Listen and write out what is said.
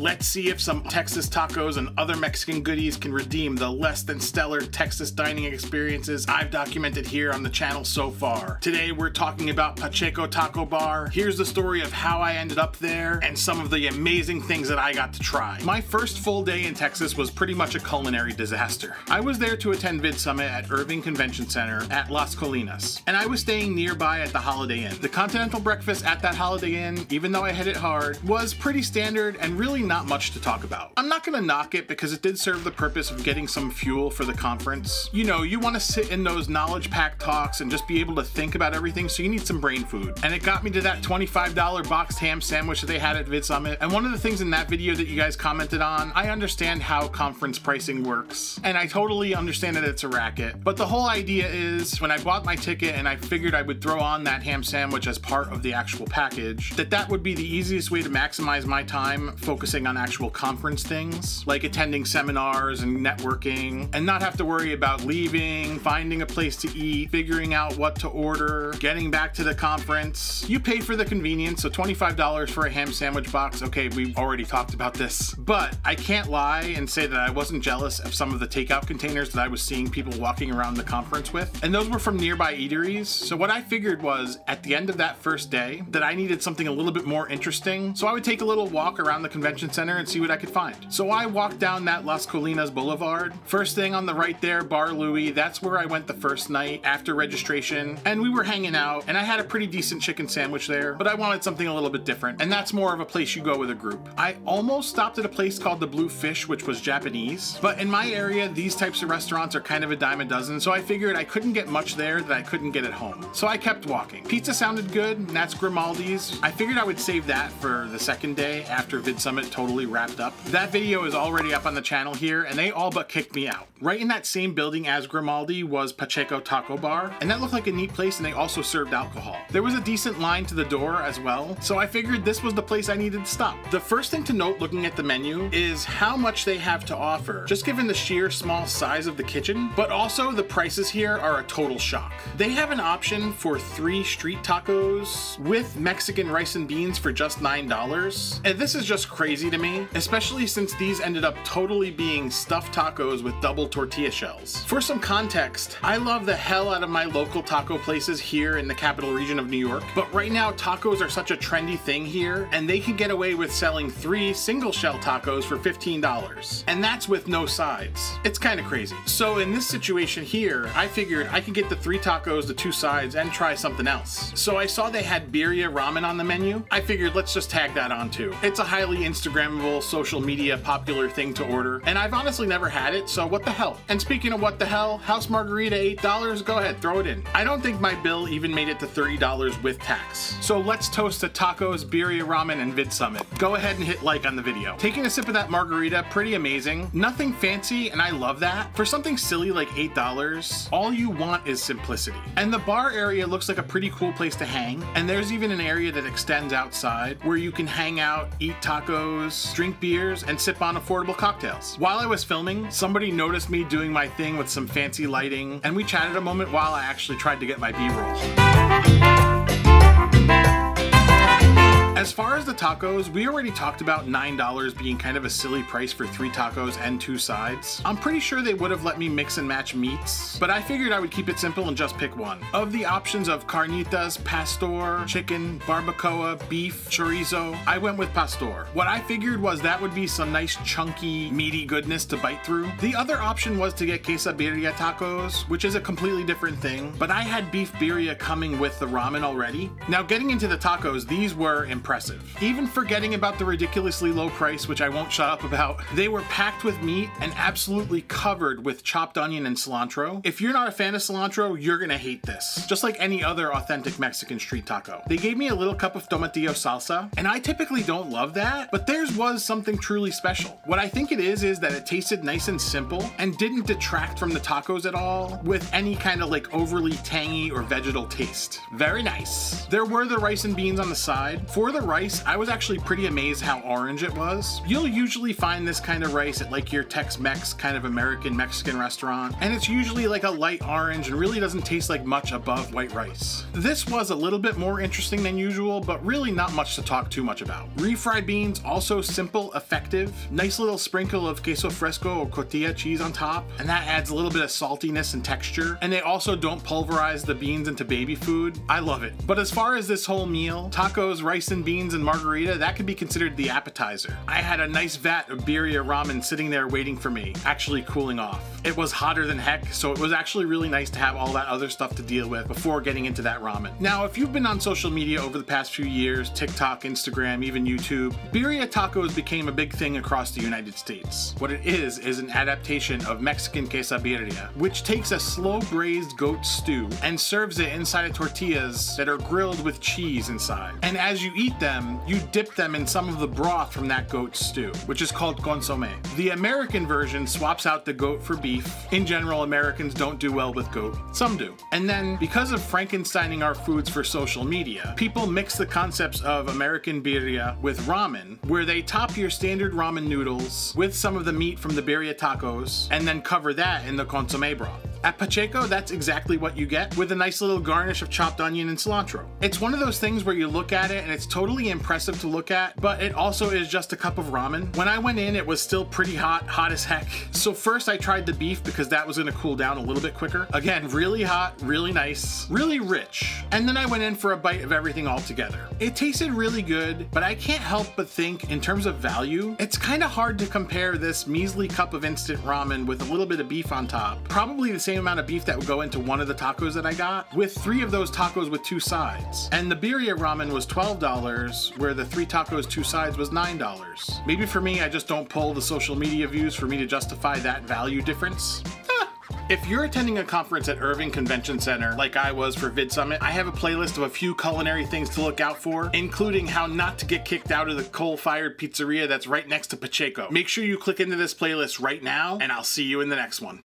Let's see if some Texas tacos and other Mexican goodies can redeem the less than stellar Texas dining experiences I've documented here on the channel so far. Today we're talking about Pacheco Taco Bar. Here's the story of how I ended up there and some of the amazing things that I got to try. My first full day in Texas was pretty much a culinary disaster. I was there to attend Vidsummit at Irving Convention Center at Las Colinas, and I was staying nearby at the Holiday Inn. The continental breakfast at that Holiday Inn, even though I hit it hard, was pretty standard and really not much to talk about. I'm not gonna knock it because it did serve the purpose of getting some fuel for the conference. You know, you want to sit in those knowledge-packed talks and just be able to think about everything, so you need some brain food. And it got me to that $25 boxed ham sandwich that they had at Vidsummit. And one of the things in that video that you guys commented on, I understand how conference pricing works, and I totally understand that it's a racket. But the whole idea is, when I bought my ticket and I figured I would throw on that ham sandwich as part of the actual package, that would be the easiest way to maximize my time focusing on actual conference things, like attending seminars and networking, and not have to worry about leaving, finding a place to eat, figuring out what to order, getting back to the conference. You pay for the convenience, so $25 for a ham sandwich box. Okay, we've already talked about this, but I can't lie and say that I wasn't jealous of some of the takeout containers that I was seeing people walking around the conference with, and those were from nearby eateries. So what I figured was, at the end of that first day, that I needed something a little bit more interesting, so I would take a little walk around the convention center and see what I could find. So I walked down that Las Colinas Boulevard. First thing on the right there, Bar Louie. That's where I went the first night after registration, and we were hanging out, and I had a pretty decent chicken sandwich there, but I wanted something a little bit different, and that's more of a place you go with a group. I almost stopped at a place called the Blue Fish, which was Japanese, but in my area, these types of restaurants are kind of a dime a dozen, so I figured I couldn't get much there that I couldn't get at home. So I kept walking. Pizza sounded good, and that's Grimaldi's. I figured I would save that for the second day after Vidsummit totally wrapped up. That video is already up on the channel here, and they all but kicked me out. Right in that same building as Grimaldi was Pacheco Taco Bar, and that looked like a neat place, and they also served alcohol. There was a decent line to the door as well, so I figured this was the place I needed to stop. The first thing to note looking at the menu is how much they have to offer, just given the sheer small size of the kitchen, but also the prices here are a total shock. They have an option for 3 street tacos with Mexican rice and beans for just $9, and this is just crazy to me, especially since these ended up totally being stuffed tacos with double tortilla shells. For some context, I love the hell out of my local taco places here in the capital region of New York, but right now tacos are such a trendy thing here, and they can get away with selling 3 single shell tacos for $15, and that's with no sides. It's kind of crazy. So in this situation here, I figured I could get the 3 tacos, the 2 sides, and try something else. So I saw they had Birria Ramen on the menu. I figured let's just tag that on too. It's a highly Instagrammable, social media popular thing to order, and I've honestly never had it, so what the hell? And speaking of what the hell, house margarita $8, go ahead, throw it in. I don't think my bill even made it to $30 with tax. So let's toast to tacos, Birria Ramen, and Vidsummit. Go ahead and hit like on the video. Taking a sip of that margarita, pretty amazing. Nothing fancy, and I love that. For something silly like $8, all you want is simplicity. And the bar area looks like a pretty cool place to hang, and there's even an area that extends outside where you can hang out, eat tacos, drink beers, and sip on affordable cocktails. While I was filming, somebody noticed me doing my thing with some fancy lighting, and we chatted a moment while I actually tried to get my B-roll. As far as the tacos, we already talked about $9 being kind of a silly price for 3 tacos and 2 sides. I'm pretty sure they would have let me mix and match meats, but I figured I would keep it simple and just pick one. Of the options of carnitas, pastor, chicken, barbacoa, beef, chorizo, I went with pastor. What I figured was that would be some nice chunky, meaty goodness to bite through. The other option was to get quesabirria tacos, which is a completely different thing, but I had beef birria coming with the ramen already. Now getting into the tacos, these were impressive. Even forgetting about the ridiculously low price, which I won't shut up about, they were packed with meat and absolutely covered with chopped onion and cilantro. If you're not a fan of cilantro, you're gonna hate this, just like any other authentic Mexican street taco. They gave me a little cup of tomatillo salsa, and I typically don't love that, but theirs was something truly special. What I think it is that it tasted nice and simple and didn't detract from the tacos at all with any kind of like overly tangy or vegetal taste. Very nice. There were the rice and beans on the side. For the the rice, I was actually pretty amazed how orange it was. You'll usually find this kind of rice at like your Tex-Mex kind of American Mexican restaurant, and it's usually like a light orange and really doesn't taste like much above white rice. This was a little bit more interesting than usual, but really not much to talk too much about. Refried beans, also simple, effective. Nice little sprinkle of queso fresco or cotija cheese on top, and that adds a little bit of saltiness and texture. And they also don't pulverize the beans into baby food. I love it. But as far as this whole meal, tacos, rice and beans, and margarita, that could be considered the appetizer. I had a nice vat of birria ramen sitting there waiting for me, actually cooling off. It was hotter than heck, so it was actually really nice to have all that other stuff to deal with before getting into that ramen. Now, if you've been on social media over the past few years, TikTok, Instagram, even YouTube, birria tacos became a big thing across the United States. What it is an adaptation of Mexican quesabirria, which takes a slow braised goat stew and serves it inside of tortillas that are grilled with cheese inside. And as you eat them, you dip them in some of the broth from that goat stew, which is called consommé. The American version swaps out the goat for beef. In general, Americans don't do well with goat. Some do. And then, because of Frankensteining our foods for social media, people mix the concepts of American birria with ramen, where they top your standard ramen noodles with some of the meat from the birria tacos, and then cover that in the consommé broth. At Pacheco, that's exactly what you get, with a nice little garnish of chopped onion and cilantro. It's one of those things where you look at it and it's totally impressive to look at, but it also is just a cup of ramen. When I went in, it was still pretty hot as heck. So first I tried the beef because that was gonna cool down a little bit quicker. Again, really hot, really nice, really rich. And then I went in for a bite of everything all together. It tasted really good, but I can't help but think in terms of value, it's kind of hard to compare this measly cup of instant ramen with a little bit of beef on top, probably the same amount of beef that would go into one of the tacos that I got, with 3 of those tacos with 2 sides. And the birria ramen was $12, where the 3 tacos 2 sides was $9. Maybe for me, I just don't pull the social media views for me to justify that value difference. If you're attending a conference at Irving Convention Center, like I was for Vidsummit, I have a playlist of a few culinary things to look out for, including how not to get kicked out of the coal-fired pizzeria that's right next to Pacheco. Make sure you click into this playlist right now, and I'll see you in the next one.